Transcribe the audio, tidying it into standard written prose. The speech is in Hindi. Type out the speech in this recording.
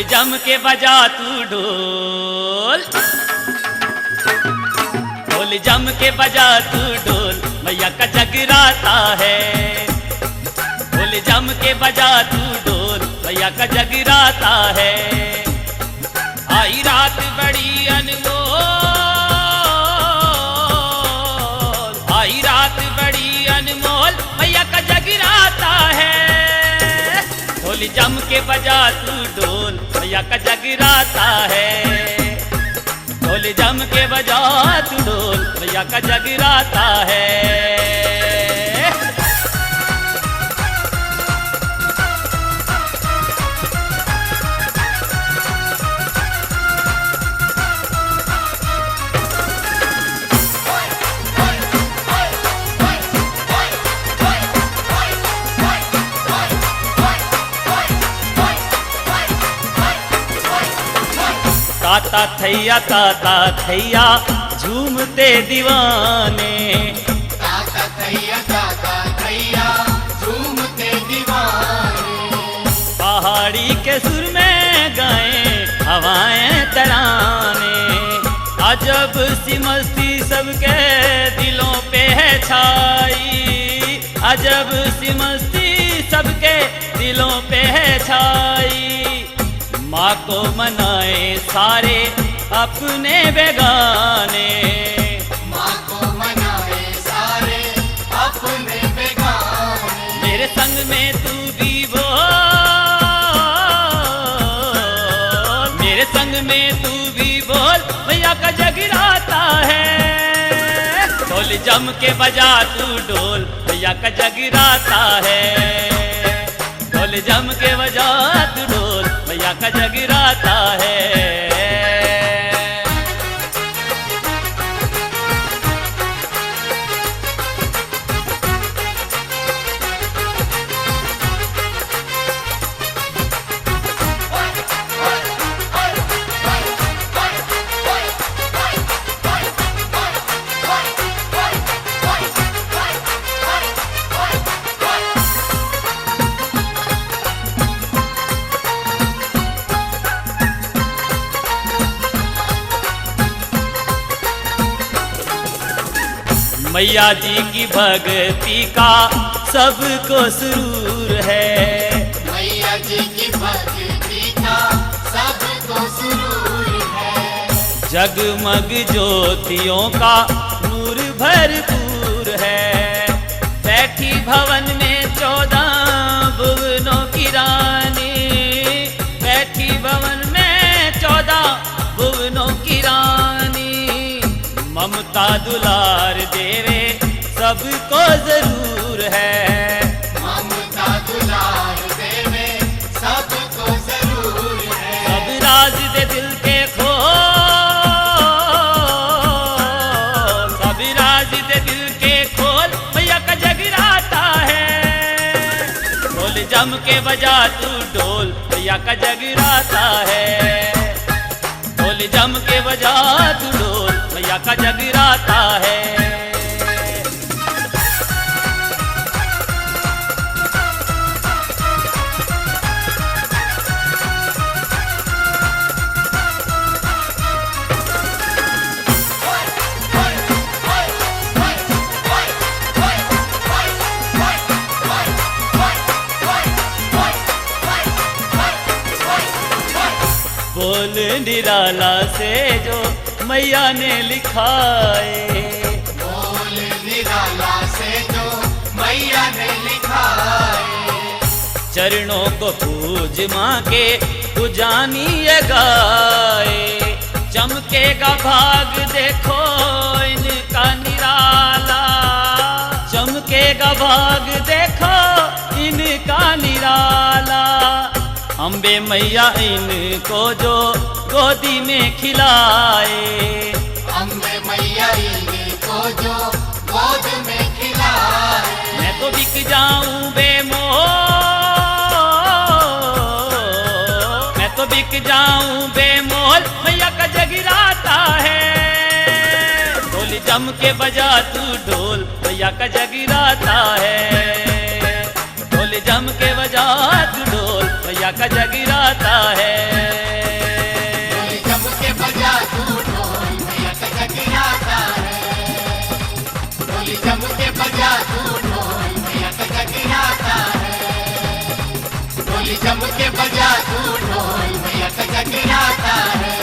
जम के बजा तू ढोल, ढोल जम के बजा तू ढोल, मैया का जगराता है। ढोल जम के बजा तू ढोल, मैया का जगराता है। आई रात बड़ी अनमोल, आई रात बड़ी अनमोल, मैया का जगराता है। ढोल जम के बजा तू ढोल, मैया का जगराता है। ढोल जम के बजा तू ढोल, मैया का जगराता है। ताता थैया झूमते दीवाने, ताता थैया झूमते दीवाने। पहाड़ी के सुर में गाए हवाएं तराने। अजब सी मस्ती सबके दिलों पे है छाई, अजब सी मस्ती सबके दिलों पे है छाई। माँ को मनाए सारे अपने बेगाने, माँ को मनाए सारे अपने बेगाने। मेरे संग में तू भी बोल, मेरे संग में तू भी बोल, मैया का जगराता है। ढोल जम के बजा तू ढोल, मैया का जगराता है। ढोल जम के बजा तू ढोल, मैया का जगराता है। मैया जी की भक्ति का सबको सुरूर है, मैया जी की भक्ति का सबको सुरूर है। जगमग ज्योतियों का नूर भरपूर है। बैठी भवन में 14 भुवनों की रानी, बैठी भवन में 14 भुवनों की रानी। ममता दुलार देवे सबको जरूर है, ममता दुलार देवे सबको जरूर है। सब राज दे दिल के खोल, सब राज दे दिल के खोल, मैया का जगराता है। ढोल जम के बजा तू ढोल, मैया का जगराता है। ढोल जम के बजा तू ढोल, मैया का जगराता है। बोल निराला से जो मैया ने लिखाए, बोल निराला से जो मैया ने लिखाए। चरणों को पूज माँ के पुजानी गाए। चमकेगा भाग देखो इनका निराला, चमकेगा भाग देखो इनका निराला। अम्बे मैया इनको जो गोदी में खिलाए, अम्बे मैया इनको जो गोद में खिलाए। मैं तो बिक जाऊं बेमोल, मैं तो बिक जाऊं बेमोल, मैया का जगराता है। ढोल जम के बजा तू ढोल, मैया का जगराता है। ढोल जम के बजा तू ढोल, मैया का जगराता है। डोली जम के बजा तू ढोल मैया का जगराता है। डोली जम के बजा तू ढोल मैया का जगराता है। डोली जम के बजा तू ढोल मैया का जगराता है।